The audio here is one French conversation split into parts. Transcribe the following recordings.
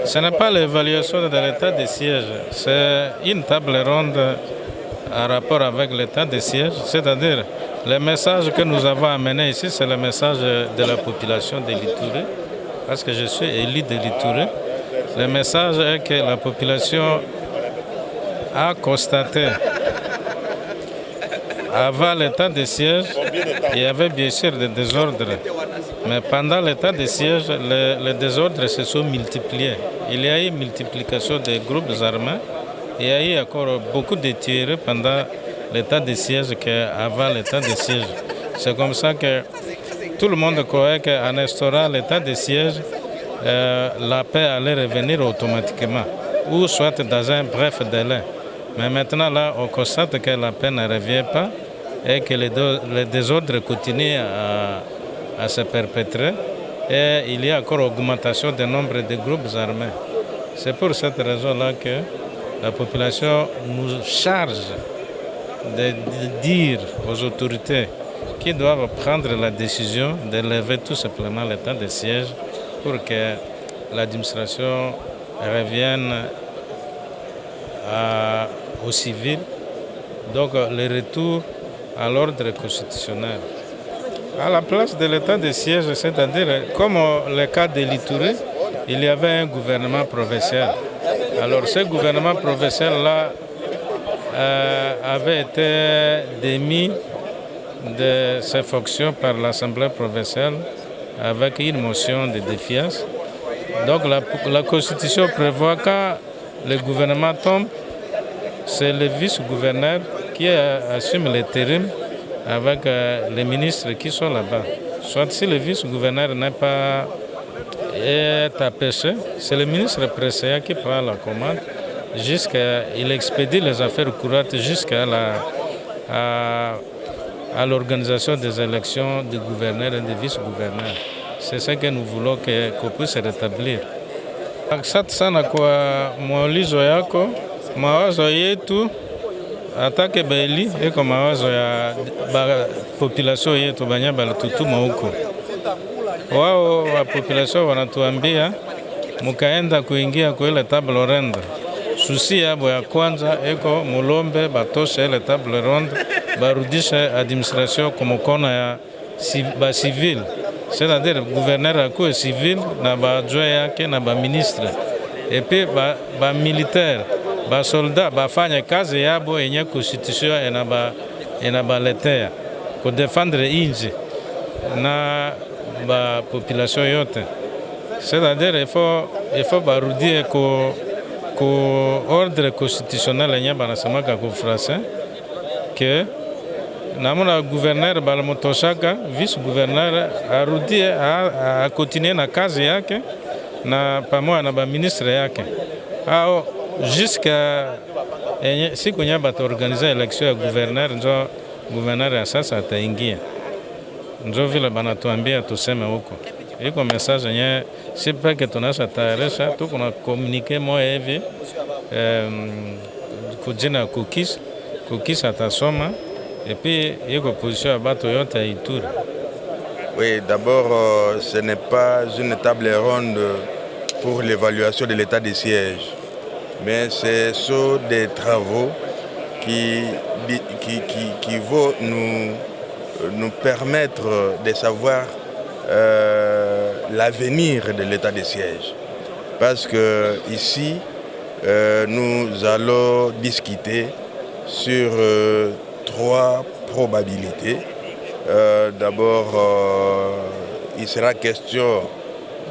Ce n'est pas l'évaluation de l'état de siège, c'est une table ronde en rapport avec l'état de siège, c'est-à-dire le message que nous avons amené ici, c'est le message de la population de l'Itouré, parce que je suis élu de l'Itouré. Le message est que la population a constaté, avant l'état de siège, il y avait bien sûr des désordres. Mais pendant l'état de siège, les désordres se sont multipliés. Il y a eu multiplication des groupes armés. Il y a eu encore beaucoup de tueries pendant l'état de siège qu'avant l'état de siège. C'est comme ça que tout le monde croyait qu'en instaurant l'état de siège, la paix allait revenir automatiquement, ou soit dans un bref délai. Mais maintenant, là, on constate que la paix ne revient pas et que les désordres continuent à se perpétrer et il y a encore augmentation du nombre de groupes armés. C'est pour cette raison-là que la population nous charge de dire aux autorités qui doivent prendre la décision de lever tout simplement l'état de siège pour que l'administration revienne aux civils, donc le retour à l'ordre constitutionnel. À la place de l'état de siège, c'est-à-dire comme le cas de l'Itouré, il y avait un gouvernement provincial. Alors ce gouvernement provincial-là avait été démis de ses fonctions par l'Assemblée provinciale avec une motion de défiance. Donc la Constitution prévoit que quand le gouvernement tombe, c'est le vice-gouverneur qui assume l'intérim avec les ministres qui sont là-bas. Soit si le vice-gouverneur n'est pas empêché, c'est le ministre précédent qui prend la commande il expédie les affaires courantes jusqu'à l'organisation des élections du gouverneur et du vice-gouverneur. C'est ce que nous voulons qu'on puisse rétablir. Asante sana kwa maulizo yako. Mawazo yetu atake Baili iko mawazo ya population yetu banya balitutuma huko. Wao wa population wanatuambia mukaenda kuingia kwa ile table ronde. Susi yabo ya kwanza iko mulombe batoshe ile table ronde barudishe administration kwa mkono ya civil. C'est-à-dire gouverneur akuwe civil na badjoint yake na ba ministre. Et puis ba militaire, ba soldat bafanye kazi yabo yenye constitution inabaletea kudefendre inji na ba population yote. C'est-à-dire il faut barudie ku ordre constitutionnel yenye banasemaka ku français que namuna gouverneur balamutoshaka vice-gouverneur arudie a continuer na kazi yake na pamoja na ba ministre yake au jusqu'à siku nye bataorganize election ya gouverneur, njo gouverneur ya sasa ataingia. Njo vile banatuambia tuseme huko. Iko message nye si peke tunasha tayarisha, tuko na communique moja hivi kujina Kukis atasoma et puis iko position ya bato yote ya Ituri. Oui, d'abord, ce n'est pas une table ronde pour l'évaluation de l'état des sièges, mais ce sont des travaux qui vont nous permettre de savoir l'avenir de l'état des sièges. Parce que ici, nous allons discuter sur trois probabilités. D'abord, il sera question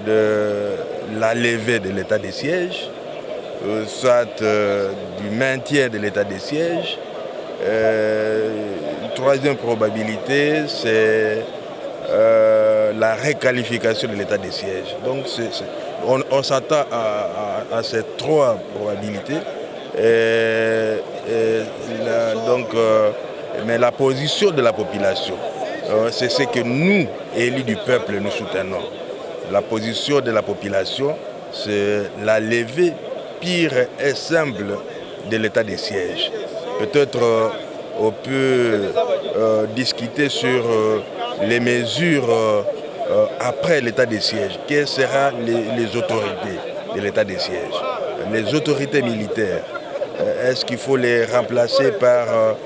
de la levée de l'état des sièges, soit du maintien de l'état des sièges. Une troisième probabilité, c'est la requalification de l'état des sièges. Donc, on s'attend à ces trois probabilités. Mais la position de la population, c'est ce que nous, élus du peuple, nous soutenons. La position de la population, c'est la levée pure et simple de l'état des sièges. Peut-être on peut discuter sur les mesures après l'état des sièges. Quelles seront les autorités? de l'état de siège. Les autorités militaires, est-ce qu'il faut les remplacer par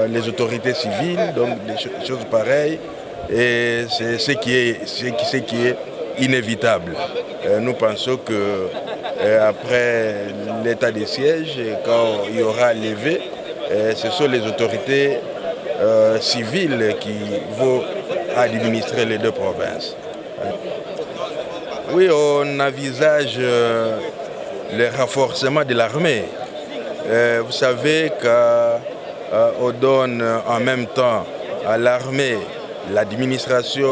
les autorités civiles, donc des choses pareilles? Et c'est ce qui est inévitable. Nous pensons que après l'état de siège, quand il y aura levé, ce sont les autorités civiles qui vont administrer les deux provinces. Oui, on envisage le renforcement de l'armée. Vous savez qu'on donne en même temps à l'armée l'administration,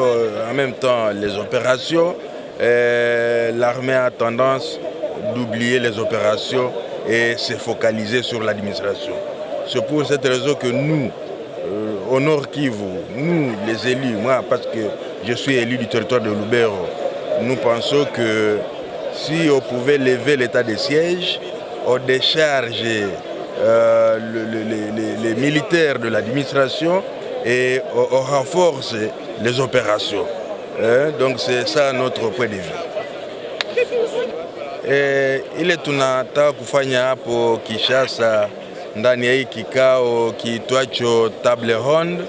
en même temps les opérations. L'armée a tendance d'oublier les opérations et se focaliser sur l'administration. C'est pour cette raison que nous, au Nord Kivu, nous les élus, moi parce que je suis élu du territoire de Lubero, nous pensons que si on pouvait lever l'état de siège, on décharge les militaires de l'administration et on renforce les opérations. Donc c'est ça notre point de vue. Ile tunataka kufanya hapo Kinshasa ndani ya hii kikao kiitwacho table ronde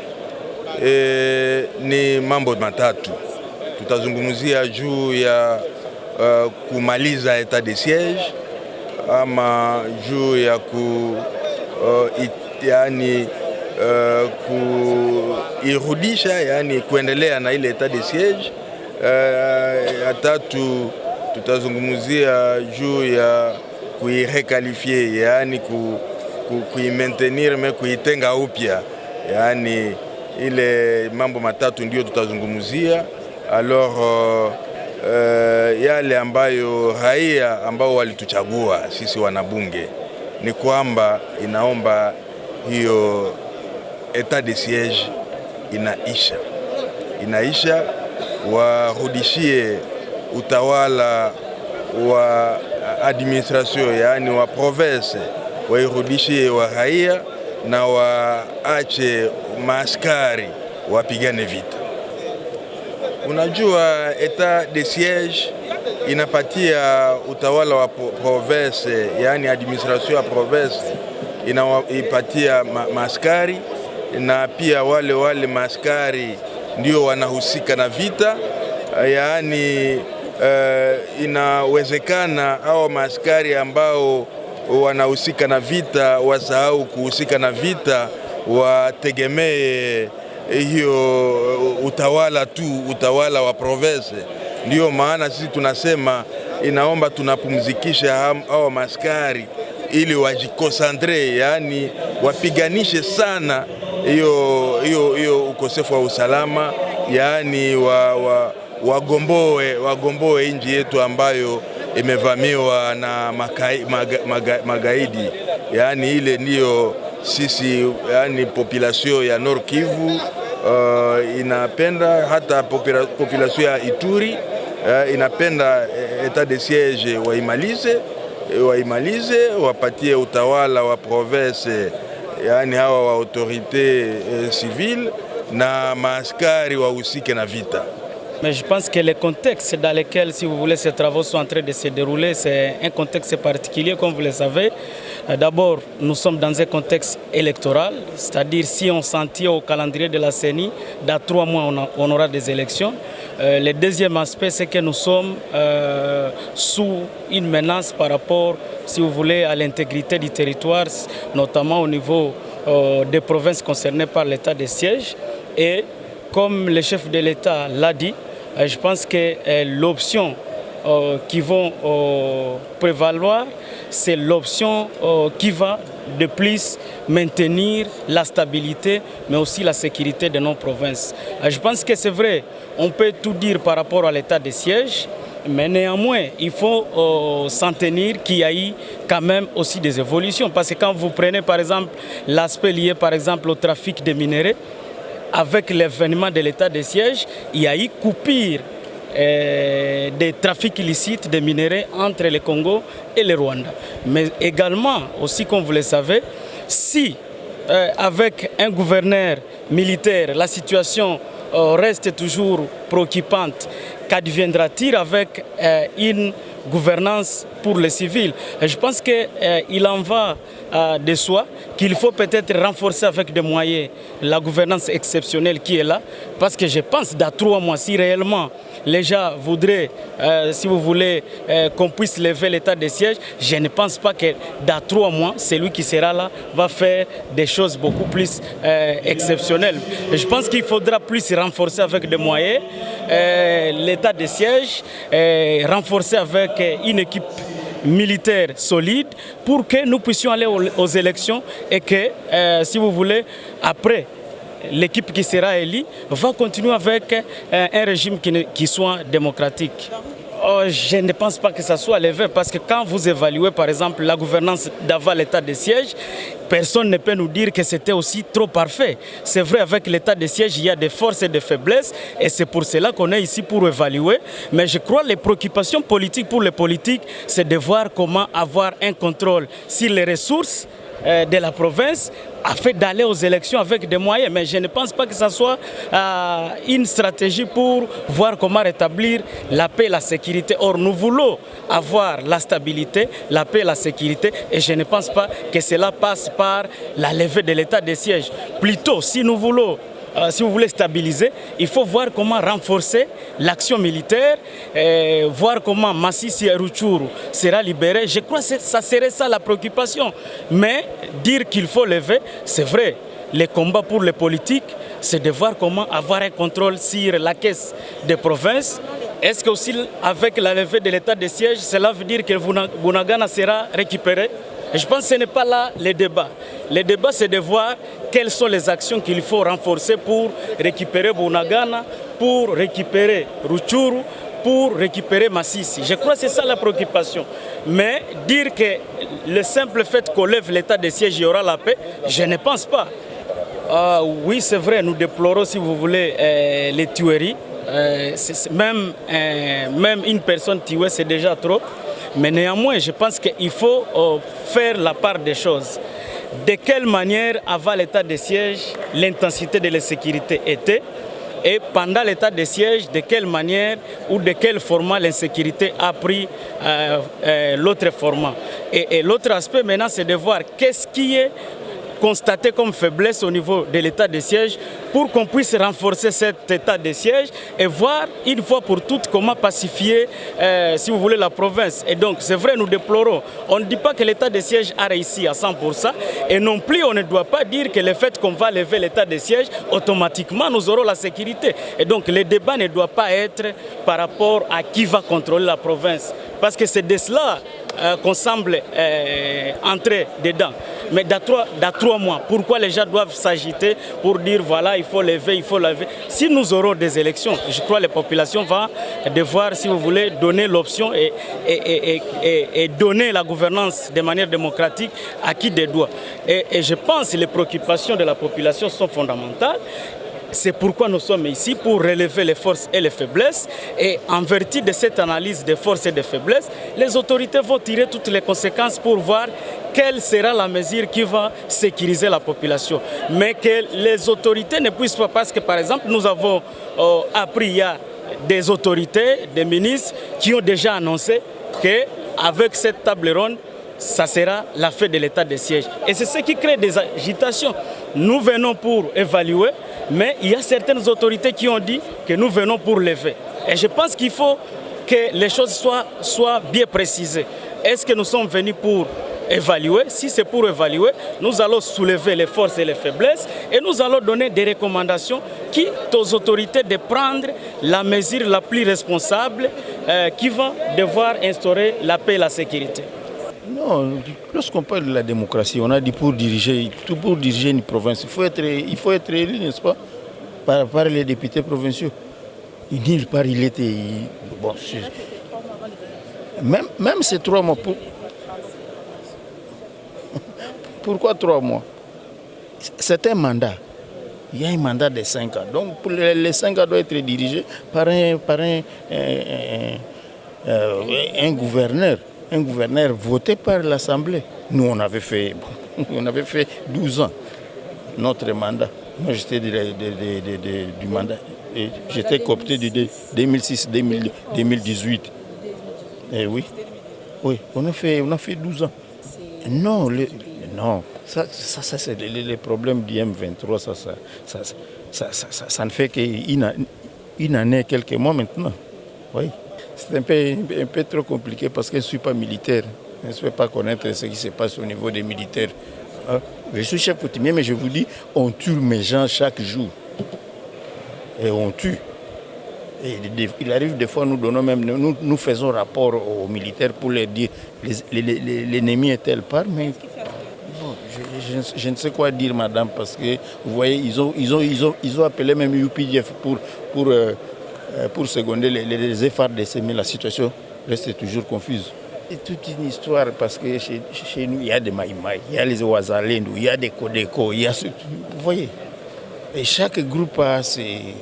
ni mambo matatu. Tutazungumzia juu ya kumaliza etat de siège ama juu ya kuirudisha, yani kuendelea na ile etat de siège. Ya tatu tutazungumzia juu ya kuirequalifier, yani kuimaintenir mais kuitenga upya, yani ile mambo matatu ndio tutazungumzia. Alors yale ambayo raia ambao walituchagua sisi wanabunge ni kwamba inaomba hiyo etat de siège inaisha, warudishie utawala wa administration, yani wa province, wairudishie wa raia na waache maaskari wapigane vita. Unajua etat de siège inapatia utawala wa province, yani administration ya province inaipatia maaskari, na pia wale maaskari ndio wanahusika na vita. Yani inawezekana hao maaskari ambao wanahusika na vita wasahau kuhusika na vita, wategemee hiyo utawala wa province. Ndio maana sisi tunasema inaomba tunapumzikisha hao maaskari ili wajikosantre, yani wapiganishe sana hiyo ukosefu wa usalama, yani wagomboe nchi yetu ambayo imevamiwa na magaidi. Yani ile ndio sisi, yani population ya Nord Kivu inapenda, hata population ya Ituri inapenda etat de siège waimalize, wapatie utawala wa province, yani hawa wa autorité civile na maaskari wahusike na vita. Mais je pense que le contexte dans lequel, si vous voulez, ces travaux sont en train de se dérouler, c'est un contexte particulier, comme vous le savez. D'abord, nous sommes dans un contexte électoral, c'est-à-dire si on s'en tient au calendrier de la CENI, dans 3 mois, on aura des élections. Le deuxième aspect, c'est que nous sommes sous une menace par rapport, si vous voulez, à l'intégrité du territoire, notamment au niveau des provinces concernées par l'état de siège. Et comme le chef de l'État l'a dit, je pense que l'option qui va prévaloir, c'est l'option qui va de plus maintenir la stabilité, mais aussi la sécurité de nos provinces. Je pense que c'est vrai, on peut tout dire par rapport à l'état de siège, mais néanmoins, il faut s'en tenir qu'il y a eu quand même aussi des évolutions. Parce que quand vous prenez par exemple l'aspect lié par exemple au trafic des minéraux, avec l'événement de l'état de siège, il y a eu coupure des trafics illicites de minerais entre le Congo et le Rwanda. Mais également, aussi comme vous le savez, si avec un gouverneur militaire, la situation reste toujours préoccupante. Qu'adviendra-t-il avec une gouvernance pour les civils? Je pense qu'il en va de soi qu'il faut peut-être renforcer avec des moyens la gouvernance exceptionnelle qui est là, parce que je pense dans 3 mois, si réellement les gens voudraient, si vous voulez, qu'on puisse lever l'état de siège, je ne pense pas que dans 3 mois, celui qui sera là va faire des choses beaucoup plus exceptionnelles. Et je pense qu'il faudra plus renforcer avec des moyens l'état de siège, renforcer avec une équipe militaire solide pour que nous puissions aller aux élections et que, si vous voulez, après, l'équipe qui sera élue va continuer avec un régime qui soit démocratique. Je ne pense pas que ça soit levé parce que quand vous évaluez par exemple la gouvernance d'avant l'état de siège, personne ne peut nous dire que c'était aussi trop parfait. C'est vrai, avec l'état de siège, il y a des forces et des faiblesses et c'est pour cela qu'on est ici pour évaluer. Mais je crois que les préoccupations politiques pour les politiques, c'est de voir comment avoir un contrôle sur les ressources de la province afin d'aller aux élections avec des moyens. Mais je ne pense pas que ce soit une stratégie pour voir comment rétablir la paix et la sécurité. Or, nous voulons avoir la stabilité, la paix et la sécurité et je ne pense pas que cela passe par la levée de l'état de siège. Plutôt, si nous voulons si vous voulez stabiliser, il faut voir comment renforcer l'action militaire, voir comment Masisi et Rutshuru sera libéré. Je crois que ça serait ça la préoccupation. Mais dire qu'il faut lever, c'est vrai. Les combats pour les politiques, c'est de voir comment avoir un contrôle sur la caisse des provinces. Est-ce que aussi avec la levée de l'état de siège, cela veut dire que Bunagana sera récupéré? Et je pense que ce n'est pas là le débat. Le débat, c'est de voir quelles sont les actions qu'il faut renforcer pour récupérer Bunagana, pour récupérer Rutshuru, pour récupérer Masisi. Je crois que c'est ça la préoccupation. Mais dire que le simple fait qu'on lève l'état de siège, il y aura la paix, je ne pense pas. Oui, c'est vrai, nous déplorons, si vous voulez, les tueries. Même une personne tuée, c'est déjà trop. Mais néanmoins, je pense qu'il faut faire la part des choses. De quelle manière, avant l'état de siège, l'intensité de la sécurité était, et pendant l'état de siège, de quelle manière ou de quel format l'insécurité a pris l'autre format. Et l'autre aspect maintenant, c'est de voir qu'est-ce qui est constaté comme faiblesse au niveau de l'état de siège pour qu'on puisse renforcer cet état de siège et voir une fois pour toutes comment pacifier, si vous voulez, la province. Et donc, c'est vrai, nous déplorons. On ne dit pas que l'état de siège a réussi à 100% et non plus on ne doit pas dire que le fait qu'on va lever l'état de siège, automatiquement nous aurons la sécurité. Et donc, le débat ne doit pas être par rapport à qui va contrôler la province. Parce que c'est de cela qu'on semble entrer dedans. Mais dans 3 mois, pourquoi les gens doivent s'agiter pour dire voilà, il faut lever, il faut lever? Si nous aurons des élections, je crois que les populations vont devoir, si vous voulez, donner l'option et donner la gouvernance de manière démocratique à qui des doigts. Et je pense que les préoccupations de la population sont fondamentales. C'est pourquoi nous sommes ici, pour relever les forces et les faiblesses. Et en vertu de cette analyse des forces et des faiblesses, les autorités vont tirer toutes les conséquences pour voir quelle sera la mesure qui va sécuriser la population. Mais que les autorités ne puissent pas, parce que par exemple, nous avons appris, il y a des autorités, des ministres qui ont déjà annoncé qu'avec cette table ronde, ça sera la fin de l'état de siège. Et c'est ce qui crée des agitations. Nous venons pour évaluer, mais il y a certaines autorités qui ont dit que nous venons pour lever. Et je pense qu'il faut que les choses soient bien précisées. Est-ce que nous sommes venus pour évaluer? Si c'est pour évaluer, nous allons soulever les forces et les faiblesses et nous allons donner des recommandations qui aux autorités de prendre la mesure la plus responsable qui va devoir instaurer la paix et la sécurité. Non, lorsqu'on parle de la démocratie, on a dit pour diriger une province, il faut être élu, n'est-ce pas, par les députés provinciaux. Nulle part il était... Bon, même ces 3 mois, pourquoi 3 mois? C'est un mandat. Il y a un mandat de 5 ans. Donc pour les 5 ans doit être dirigé par un gouverneur. Un gouverneur voté par l'Assemblée. Nous, on avait fait 12 ans, notre mandat. Moi, j'étais du mandat. J'étais coopté de 2006-2018. Eh oui. Oui, on a fait 12 ans. Non, non. Ça c'est les problèmes du M23. Ça ne fait qu'une année, quelques mois maintenant. Oui. C'est un peu trop compliqué parce que je ne suis pas militaire. Je ne peux pas connaître ce qui se passe au niveau des militaires. Je suis chef coutumier, mais je vous dis, on tue mes gens chaque jour. Et on tue. Et il arrive des fois, nous faisons rapport aux militaires pour leur dire l'ennemi est tel part, mais bon, je ne sais quoi dire, madame, parce que vous voyez, ils ont appelé même UPDF pour seconder les efforts de semer. La situation reste toujours confuse. C'est toute une histoire parce que chez nous, il y a des Maïmaï, il y a les Ouazalendou, il y a des Kodeko, il y a vous voyez. Et chaque groupe a ses...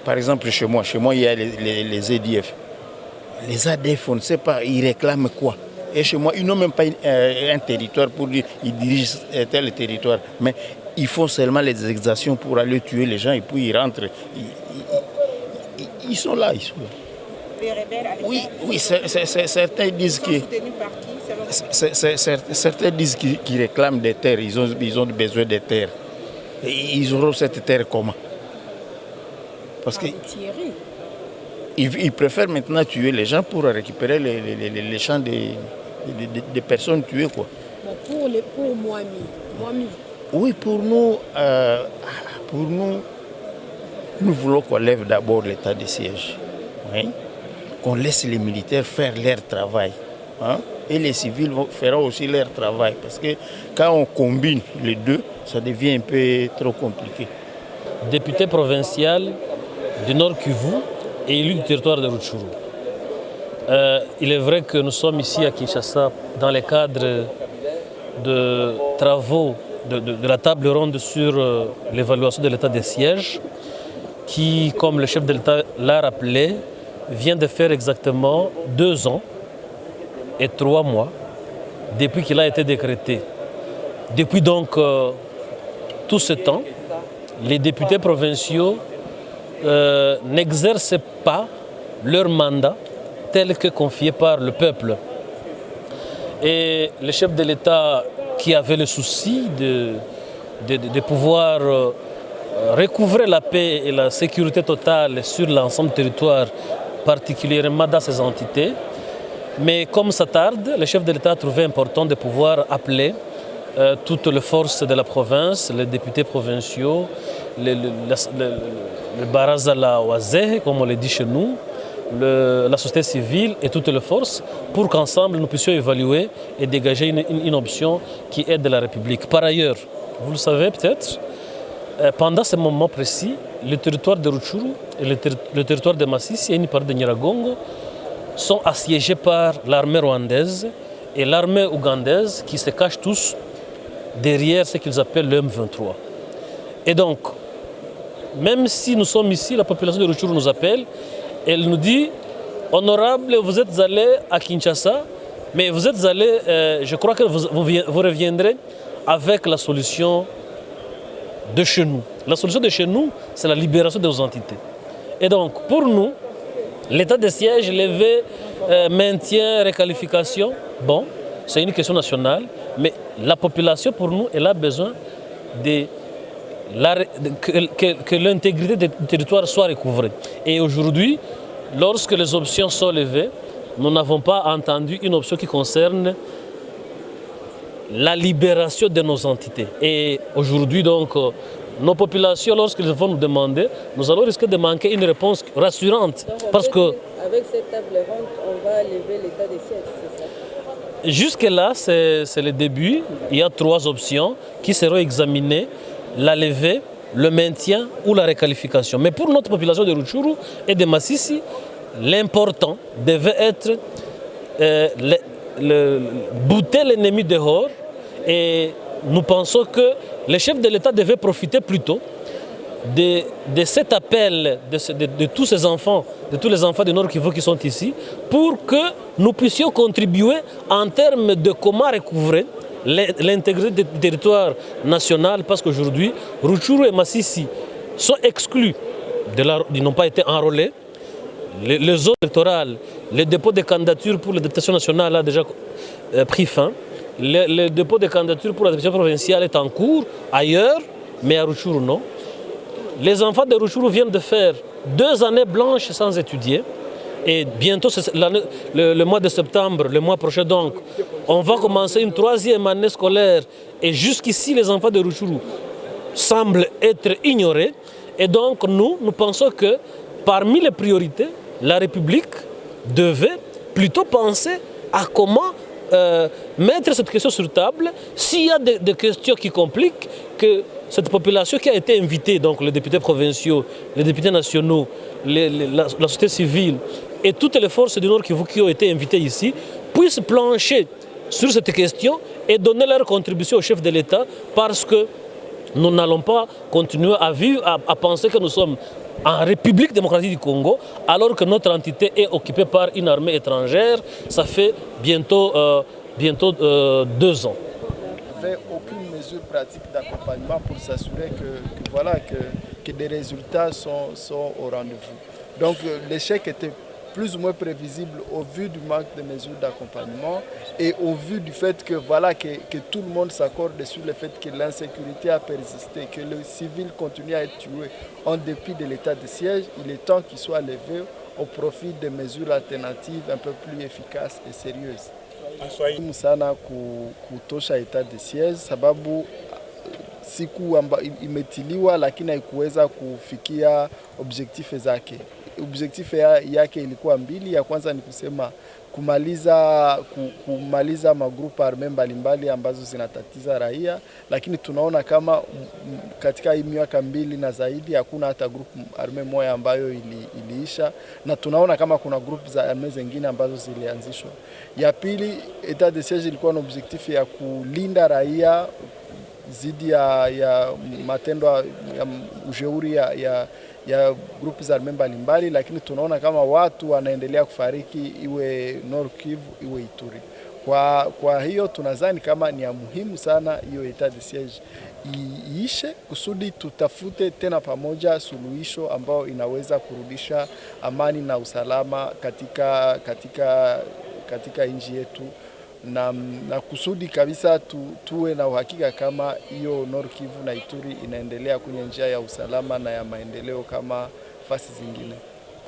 Par exemple, chez moi, il y a les EDF. Les ADF, on ne sait pas, ils réclament quoi. Et chez moi, ils n'ont même pas un territoire pour dire qu'ils dirigent tel territoire. Mais ils font seulement les exactions pour aller tuer les gens et puis ils rentrent. Ils sont là, Oui, certains disent qu'ils réclament des terres, ils ont besoin de terres. Et ils auront cette terre comment? Parce qu'ils préfèrent maintenant tuer les gens pour récupérer les champs des personnes tuées. Quoi. Bon, pour Moami. Oui, pour nous, nous voulons qu'on lève d'abord l'état de siège. Oui? Qu'on laisse les militaires faire leur travail. Hein? Et les civils feront aussi leur travail. Parce que quand on combine les deux, ça devient un peu trop compliqué. Député provincial du Nord Kivu et élu du territoire de Rutshuru. Il est vrai que nous sommes ici à Kinshasa dans le cadre de travaux de la table ronde sur l'évaluation de l'état des sièges qui, comme le chef de l'État l'a rappelé, vient de faire exactement 2 ans et 3 mois depuis qu'il a été décrété. Depuis donc tout ce temps, les députés provinciaux n'exercent pas leur mandat tel que confié par le peuple. Et le chef de l'État qui avait le souci de pouvoir recouvrer la paix et la sécurité totale sur l'ensemble du territoire, particulièrement dans ces entités. Mais comme ça tarde, le chef de l'État a trouvé important de pouvoir appeler toutes les forces de la province, les députés provinciaux, le Barazala Ouazé, comme on le dit chez nous, la société civile et toutes les forces, pour qu'ensemble nous puissions évaluer et dégager une option qui aide la République. Par ailleurs, vous le savez peut-être, pendant ce moment précis, le territoire de Rutshuru et le territoire de Masisi et une partie de Nyiragongo sont assiégés par l'armée rwandaise et l'armée ougandaise qui se cachent tous derrière ce qu'ils appellent le M23. Et donc, même si nous sommes ici, la population de Rutshuru nous appelle, elle nous dit, honorable, vous êtes allé à Kinshasa, mais vous êtes allé, je crois que vous reviendrez avec la solution de chez nous. La solution de chez nous, c'est la libération de nos entités. Et donc, pour nous, l'état de siège, levé, maintien, réqualification, bon, c'est une question nationale, mais la population, pour nous, elle a besoin que l'intégrité du territoire soit recouvrée. Et aujourd'hui, lorsque les options sont levées, nous n'avons pas entendu une option qui concerne la libération de nos entités. Et aujourd'hui, donc, nos populations, lorsqu'ils vont nous demander, nous allons risquer de manquer une réponse rassurante. Donc, parce que avec cette table ronde, on va lever l'état de siège, c'est ça? Jusque-là, c'est le début. Il y a 3 options qui seront examinées, la levée, le maintien ou la réqualification. Mais pour notre population de Rutshuru et de Masisi, l'important devait être bouter l'ennemi dehors. Et nous pensons que le chef de l'État devait profiter plutôt de cet appel de tous ces enfants, de tous les enfants du Nord Kivu qui sont ici, pour que nous puissions contribuer en termes de comment recouvrer l'intégrité du territoire national, parce qu'aujourd'hui, Rutshuru et Massissi sont exclus, ils n'ont pas été enrôlés. Les zones électorales, les dépôts de candidatures pour la députation nationale a déjà pris fin. Le dépôt de candidature pour la députation provinciale est en cours ailleurs, mais à Rutshuru non. Les enfants de Rutshuru viennent de faire 2 années blanches sans étudier. Et bientôt, le mois de septembre, le mois prochain donc, on va commencer une 3e année scolaire. Et jusqu'ici, les enfants de Rutshuru semblent être ignorés. Et donc, nous pensons que parmi les priorités, la République devait plutôt penser à comment mettre cette question sur table. S'il y a des questions qui compliquent, que cette population qui a été invitée, donc les députés provinciaux, les députés nationaux, la société civile et toutes les forces du Nord Kivu qui ont été invitées ici, puissent plancher sur cette question et donner leur contribution au chef de l'État, parce que nous n'allons pas continuer à vivre, à penser que nous sommes en République démocratique du Congo, alors que notre entité est occupée par une armée étrangère. Ça fait bientôt 2 ans. Il n'y avait aucune mesure pratique d'accompagnement pour s'assurer que des résultats sont au rendez-vous. Donc l'échec était plus ou moins prévisible au vu du manque de mesures d'accompagnement et au vu du fait que tout le monde s'accorde sur le fait que l'insécurité a persisté, que les civils continuent à être tués en dépit de l'état de siège. Il est temps qu'il soit levé au profit de mesures alternatives un peu plus efficaces et sérieuses. Sana kutosha état de siège sababu siku imetiliwa lakini haikuweza kufikia objectif zake. Objectif yake ilikuwa mbili. Ya kwanza ni kusema kumaliza magrupu arme mbalimbali ambazo zinatatiza raia, lakini tunaona kama katika hii miaka 2 na zaidi hakuna hata grupu arme moja ambayo iliisha, na tunaona kama kuna grupu za arme zingine ambazo zilianzishwa. Ya pili, etat de siege ilikuwa na objectif ya kulinda raia zidi ya matendo ya ujeuri ya grupu za arme mbalimbali, lakini tunaona kama watu wanaendelea kufariki, iwe Nord Kivu iwe Ituri. Kwa hiyo tunadhani kama ni ya muhimu sana hiyo etat de siege iishe, kusudi tutafute tena pamoja suluhisho ambao inaweza kurudisha amani na usalama katika nchi yetu, na kusudi kabisa tuwe na uhakika kama hiyo Nord Kivu na Ituri inaendelea kwenye njia ya usalama na ya maendeleo kama fasi zingine.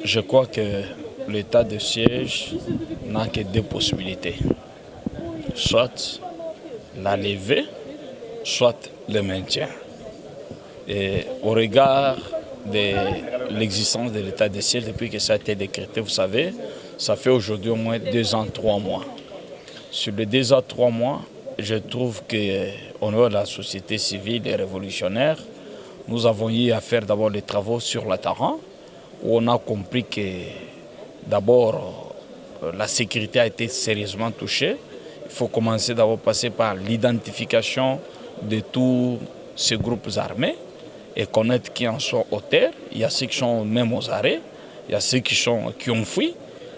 Je crois que l'état de siège n'a que 2 possibilités. Soit la levée, soit le maintien. Et au regard de l'existence de l'état de siège depuis que ça a été décrété, vous savez, ça fait aujourd'hui au moins 2 ans, 3 mois. Sur les 2 ans, 3 mois, je trouve qu'au niveau de la société civile et révolutionnaire, nous avons eu à faire d'abord des travaux sur le terrain, où on a compris que d'abord la sécurité a été sérieusement touchée. Il faut commencer d'abord passer par l'identification de tous ces groupes armés et connaître qui en sont auteurs. Il y a ceux qui sont même aux arrêts, il y a ceux qui ont fui,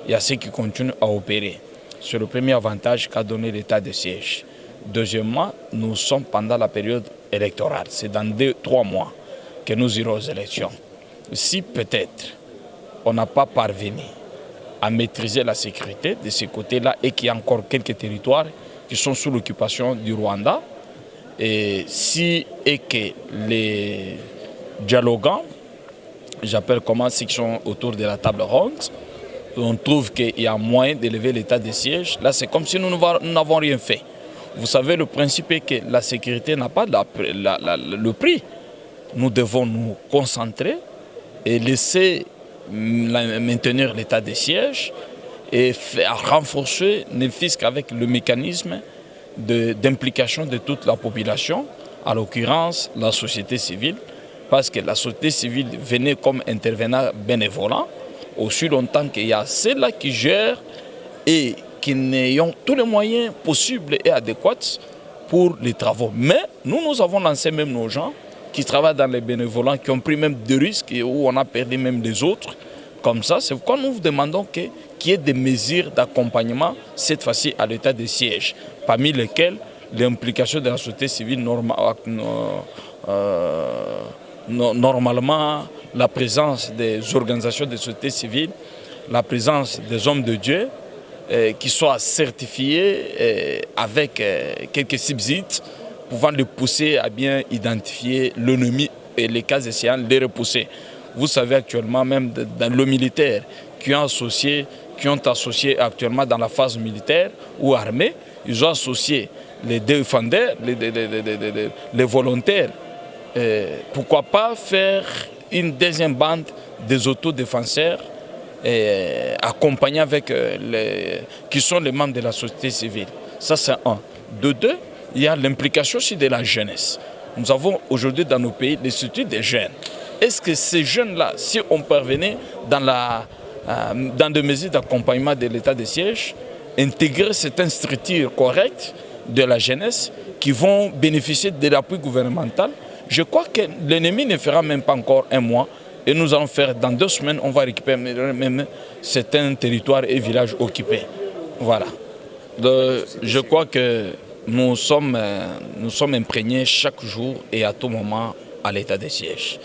il y a ceux qui continuent à opérer. C'est le premier avantage qu'a donné l'état de siège. Deuxièmement, nous sommes pendant la période électorale. C'est dans 2-3 mois que nous irons aux élections. Si peut-être on n'a pas parvenu à maîtriser la sécurité de ce côté-là et qu'il y a encore quelques territoires qui sont sous l'occupation du Rwanda, et que les dialoguants, j'appelle comment ceux qui sont autour de la table ronde, on trouve qu'il y a moyen d'élever l'état de siège. Là, c'est comme si nous n'avons rien fait. Vous savez, le principe est que la sécurité n'a pas le prix. Nous devons nous concentrer et laisser maintenir l'état de siège et renforcer, ne fût-ce qu'avec le mécanisme d'implication de toute la population, à l'occurrence la société civile, parce que la société civile venait comme intervenant bénévolant, aussi longtemps qu'il y a ceux-là qui gèrent et qui n'ayant tous les moyens possibles et adéquats pour les travaux. Mais nous avons lancé même nos gens qui travaillent dans les bénévolats, qui ont pris même des risques et où on a perdu même des autres. Comme ça, c'est pourquoi nous vous demandons qu'il y ait des mesures d'accompagnement, cette fois-ci à l'état de siège, parmi lesquelles l'implication de la société civile normalement, la présence des organisations de société civile, la présence des hommes de Dieu qui soient certifiés avec quelques subsides pouvant les pousser à bien identifier l'ennemi et les cas échéants, les repousser. Vous savez actuellement, même dans le militaire, qui ont associé actuellement dans la phase militaire ou armée, ils ont associé les défendeurs, les volontaires. Pourquoi pas faire une deuxième bande des autodéfenseurs accompagnés avec qui sont les membres de la société civile. Ça, c'est un. De deux, il y a l'implication aussi de la jeunesse. Nous avons aujourd'hui dans nos pays l'Institut des jeunes. Est-ce que ces jeunes-là, si on parvenait dans des mesures d'accompagnement de l'état de siège, intégrer certaines structures correctes de la jeunesse qui vont bénéficier de l'appui gouvernemental, je crois que l'ennemi ne fera même pas encore un mois et nous allons faire dans 2 semaines, on va récupérer même certains territoires et villages occupés. Voilà. Je crois que nous sommes imprégnés chaque jour et à tout moment à l'état de siège.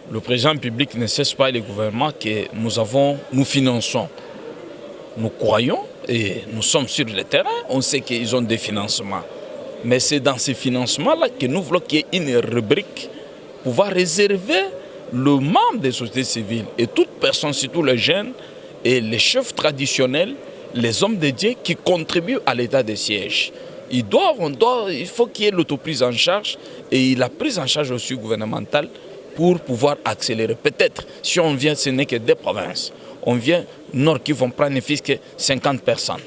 Le président public ne cesse pas le gouvernement que nous finançons. Nous croyons et nous sommes sur le terrain, on sait qu'ils ont des financements. Mais c'est dans ces financements-là que nous voulons qu'il y ait une rubrique pour pouvoir réserver le membre des sociétés civiles et toute personne, surtout les jeunes et les chefs traditionnels, les hommes de Dieu qui contribuent à l'état de siège. Il faut qu'il y ait l'autoprise en charge et la prise en charge aussi gouvernementale pour pouvoir accélérer. Peut-être, si on vient, ce n'est que des provinces. On vient, Nord qui vont prendre que 50 personnes.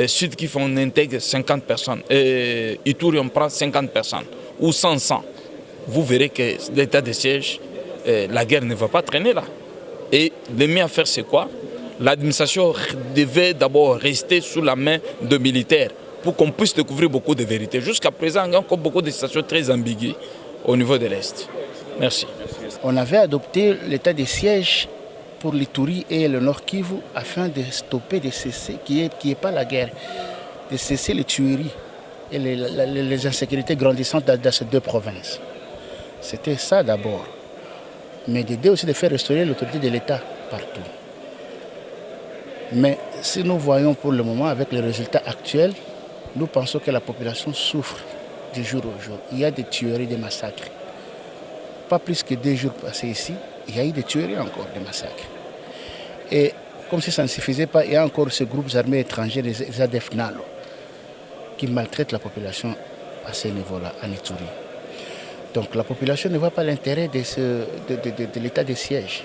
Sud qui font intègre 50 personnes. Ituri, on prend 50 personnes. Ou 100. Vous verrez que l'état de siège, la guerre ne va pas traîner là. Et le mieux à faire, c'est quoi? L'administration devait d'abord rester sous la main de militaires pour qu'on puisse découvrir beaucoup de vérités. Jusqu'à présent, il y a encore beaucoup de situations très ambiguës au niveau de l'Est. Merci. On avait adopté l'état de siège pour l'Ituri et le Nord Kivu afin de stopper, de cesser, qu'il n'y ait pas la guerre, de cesser les tueries et les insécurités grandissantes dans ces 2 provinces. C'était ça d'abord. Mais d'aider aussi de faire restaurer l'autorité de l'État partout. Mais si nous voyons pour le moment avec les résultats actuels, nous pensons que la population souffre du jour au jour. Il y a des tueries, des massacres. Pas plus que 2 jours passés ici, il y a eu des tueries encore, des massacres. Et comme si ça ne suffisait pas, il y a encore ces groupes armés étrangers, les ADF NALO, qui maltraitent la population à ce niveau-là, en Ituri. Donc la population ne voit pas l'intérêt de l'état de siège.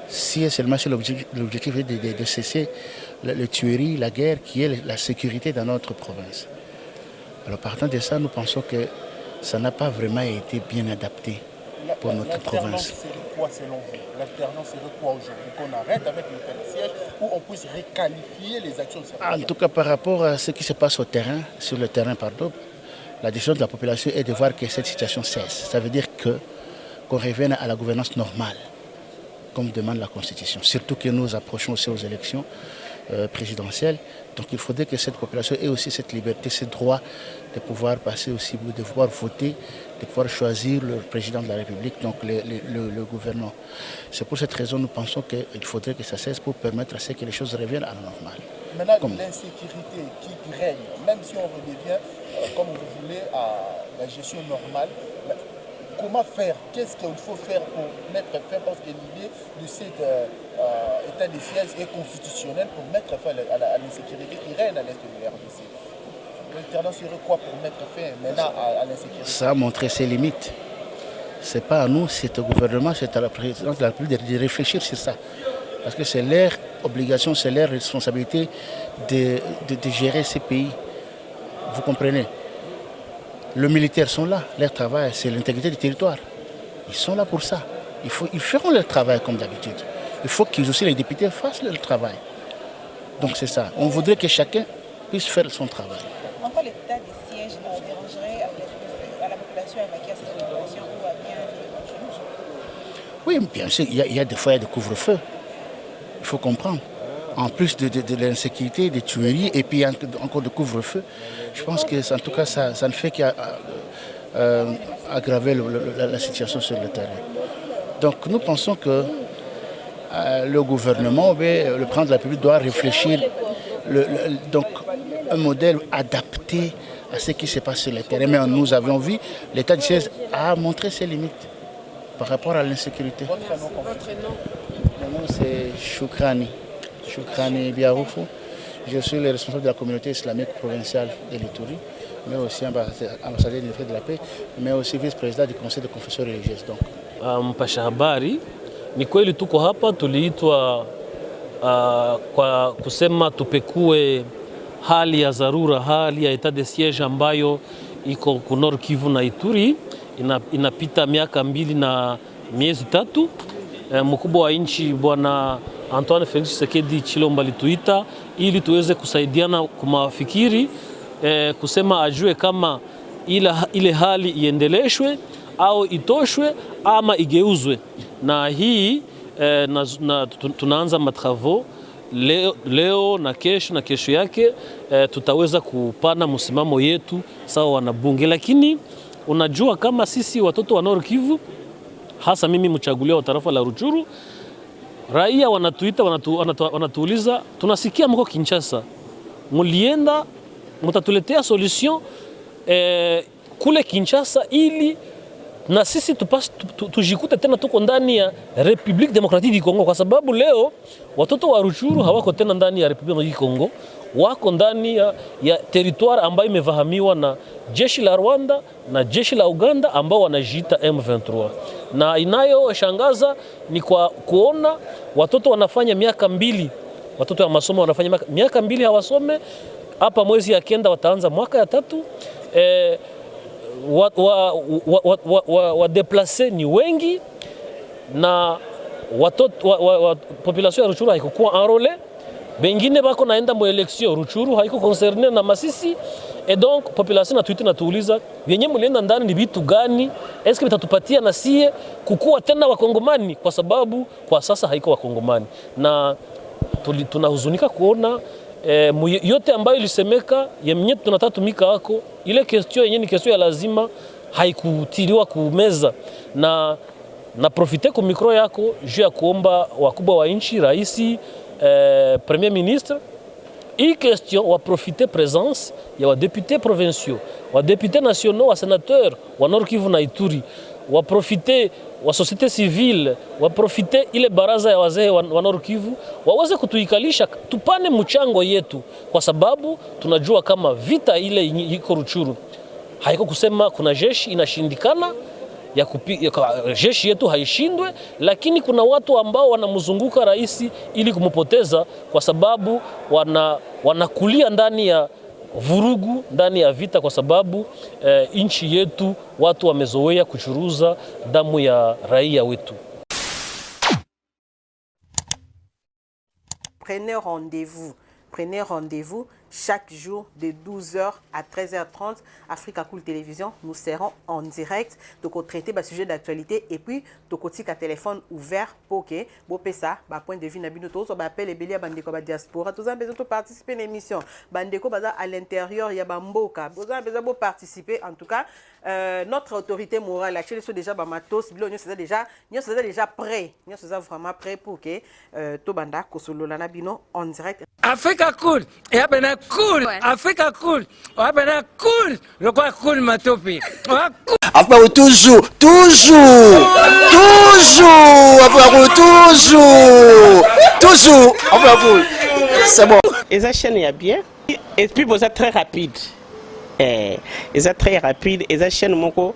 Si seulement c'est l'objectif de cesser les tueries, la guerre, qui est la sécurité dans notre province. Alors partant de ça, nous pensons que ça n'a pas vraiment été bien adapté pour notre province. L'alternance serait quoi selon vous? L'alternance serait quoi aujourd'hui? Qu'on arrête avec l'état de siège ou on puisse requalifier les actions? En tout cas, par rapport à ce qui se passe sur le terrain, la décision de la population est de voir que cette situation cesse. Ça veut dire qu'on revienne à la gouvernance normale, comme demande la Constitution. Surtout que nous approchons aussi aux élections présidentielles. Donc il faudrait que cette population ait aussi cette liberté, ce droit de pouvoir passer aussi, de pouvoir voter, de pouvoir choisir le président de la République, donc le gouvernement. C'est pour cette raison que nous pensons qu'il faudrait que ça cesse pour permettre à ce que les choses reviennent à la normale. Maintenant, l'insécurité qui règne, même si on redevient, comme vous voulez, à la gestion normale, comment faire? Qu'est-ce qu'il faut faire pour mettre fin? Parce que l'idée de cet état de siège est constitutionnel pour mettre fin à l'insécurité qui règne à l'est de la RDC. L'alternance serait quoi pour mettre fin maintenant à l'insécurité? Ça a montré ses limites. Ce n'est pas à nous, c'est au gouvernement, c'est à la présidence de la République de réfléchir sur ça. Parce que c'est leur obligation, c'est leur responsabilité de gérer ces pays. Vous comprenez? Les militaires sont là, leur travail, c'est l'intégrité du territoire. Ils sont là pour ça. Ils feront leur travail comme d'habitude. Il faut qu'ils aussi, les députés, fassent leur travail. Donc c'est ça. On voudrait que chacun puisse faire son travail. En quoi l'état de siège dérangerait à la population à vaquer à cette population ou à bien vivre chez nous? Oui, bien sûr, il y a des fois, il y a des couvre-feux. Il faut comprendre. en plus de l'insécurité, des tueries et puis encore de couvre-feu, je pense que en tout cas ça ne fait qu'aggraver la situation sur le terrain. Donc nous pensons que le gouvernement, le président de la République doit réfléchir donc un modèle adapté à ce qui se passe sur le terrain. Mais nous avons vu, l'État du siège a montré ses limites par rapport à l'insécurité. Votre nom? Mon nom c'est Choukrani Biaroufou. Je suis le responsable de la communauté islamique provinciale de l'Ituri, mais aussi ambassadeur de la paix, mais aussi vice-président du conseil de confession religieuse. Mpasha habari, ni kweli tuko hapa, tuliitwa kwa kusema tupekue hali ya dharura, hali ya etat de siege ambayo iko ku Nord Kivu na Ituri. Inapita miaka 2 na miezi 3. Mkubwa wa nchi Bwana Antoine Felix Tshisekedi Tshilombo alituita ili tuweze kusaidiana kumafikiri, kusema ajue kama ile hali iendeleshwe au itoshwe ama igeuzwe. Na hii tunaanza matravaux leo na kesho yake, tutaweza kupana msimamo yetu sawa wanabunge. Lakini unajua kama sisi watoto wa Nord Kivu, hasa mimi mchagulia wa tarafa la Rutshuru, raia wanatuita wanatuuliza, tunasikia mko Kinshasa, mulienda mutatuletea solution kule Kinshasa ili na sisi tujikute tena tuko ndani ya Republique Democratique du Congo, kwa sababu leo watoto wa Rutshuru hawako tena ndani ya Republique du Congo, wako ndani ya territoire ambayo imevahamiwa na jeshi la Rwanda na jeshi la Uganda ambao wanajiita M23. Na inayoshangaza ni kwa kuona watoto wanafanya miaka 2, watoto wa masomo wanafanya miaka 2 hawasome. Hapa mwezi ya kenda wataanza mwaka ya 3. Wadeplase ni wengi na watoto population ya Rutshuru haikukuwa enrôlée. Bengine bako naenda mu election, Rutshuru haiko concerné na Masisi. Et donc population natuuliza wenye mulienda ndani ni vitu gani? Eske bitatupatia na sie kukua tena wakongomani, kwa sababu kwa sasa haiko wakongomani. Na tunahuzunika kuona yote ambayo ilisemeka yenye tunatatumika hako, ile question yenye ni question ya lazima haikutiliwa kumeza. Na profite ku mikro yako juu ya kuomba wakubwa wa nchi, raisi, premier ministre, hii question wa profite présence ya wa députés provinciaux, wa députés nationaux, wa sénateurs wa Nord Kivu na Ituri, wa profite wa société civile, wa profite ile baraza ya wazee wa Nord Kivu, waweze kutuikalisha tupane mchango yetu, kwa sababu tunajua kama vita ile iko Rutshuru haiko kusema kuna jeshi inashindikana jeshi yetu haishindwe, lakini kuna watu ambao wanamzunguka rais ili kumpoteza, kwa sababu wanakulia ndani ya vurugu, ndani ya vita, kwa sababu nchi yetu watu wamezoea kuchuruza damu ya raia wetu. Prenez rendez-vous chaque jour de 12h à 13h30. Africa Cool Télévision, nous serons en direct. Donc, on traiter le sujet d'actualité et puis, donc, on a téléphone ouvert pour que vous ça, point de vue, on appelle les béliers bandeko ba diaspora. Tous besoin de participer à l'émission. Bandeko à l'intérieur, il y a bamboka. Vous avez besoin de participer. En tout cas, notre autorité morale, actuellement, sont déjà matos. Nous sommes déjà prêts. Nous sommes vraiment prêts pour que Tobanda Kosolo Lana Bino en direct. Africa Cool, et après cool, Africa Cool, après cool, le quoi cool matopi. Après toujours, après cool, c'est bon. Et ça chaîne est bien, et puis vous êtes très rapide. Et ça très rapide, et ça chaîne moko,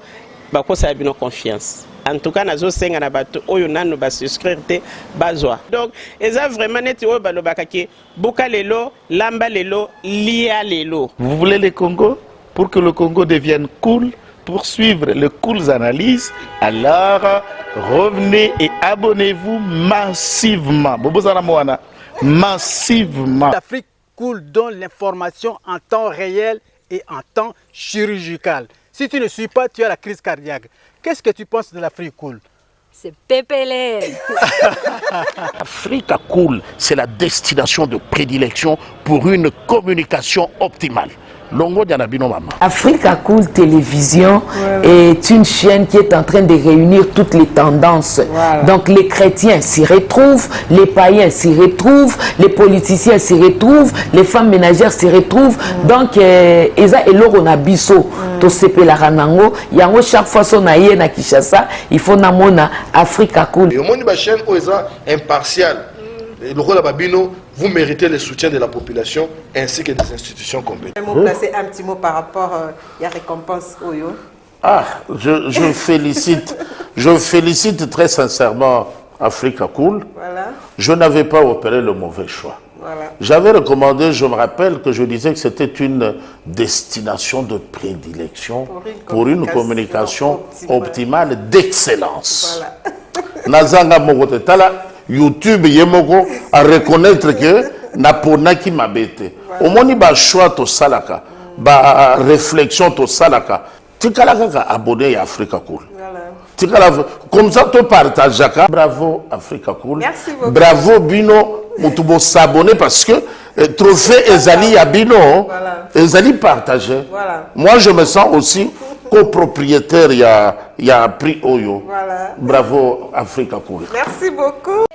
bako ça a bien confiance. En tout cas, nazo senga na bato oyo nanu ba souscrire te bazwa. Donc, eza vraiment neti oyo balobaka ke boka lelo, lamba lelo, lia lelo. Vous voulez le Congo? Pour que le Congo devienne cool, pour suivre les cool analyses, alors revenez et abonnez-vous massivement. Bobozana Moana, massivement. L'Afrique Cool donne l'information en temps réel et en temps chirurgical. Si tu ne suis pas, tu as la crise cardiaque. Qu'est-ce que tu penses de l'Afrique Cool? C'est PPLR. Africa Cool, c'est la destination de prédilection pour une communication optimale. Longo Dianabino Mama. Africa Cool Télévision est une chaîne qui est en train de réunir toutes les tendances. Donc les chrétiens s'y retrouvent, les païens s'y retrouvent, les politiciens s'y retrouvent, les femmes ménagères s'y retrouvent. Donc Eza Eloro Nabiso, to sepe la ranango, yango chaque fois son aïe na Kinshasa, il faut namona Africa Cool. Et au monde de la chaîne Oeza impartial, le rôle de Babino, vous méritez le soutien de la population ainsi que des institutions compétentes. Un petit mot par rapport à la récompense Oyo. Je félicite très sincèrement Africa Cool. Voilà. Je n'avais pas opéré le mauvais choix. Voilà. J'avais recommandé, je me rappelle que je disais que c'était une destination de prédilection pour une communication optimale d'excellence. Voilà. Nazanga Mogote Tala, YouTube Yemoko à reconnaître que Naponaki Mabete. Au moins, il y a un choix to salaka, ba réflexion to salaka. Tu as abonné à Africa Cool. Comme ça, tu partages. Bravo Africa Cool. Merci beaucoup. Bravo Bino. Mutubo s'abonner parce que trophée Ezali Abino, Ezali partagé. Voilà. Moi, je me sens aussi copropriétaire. Il y a un prix Oyo. Voilà. Bravo Africa Cool. Merci beaucoup.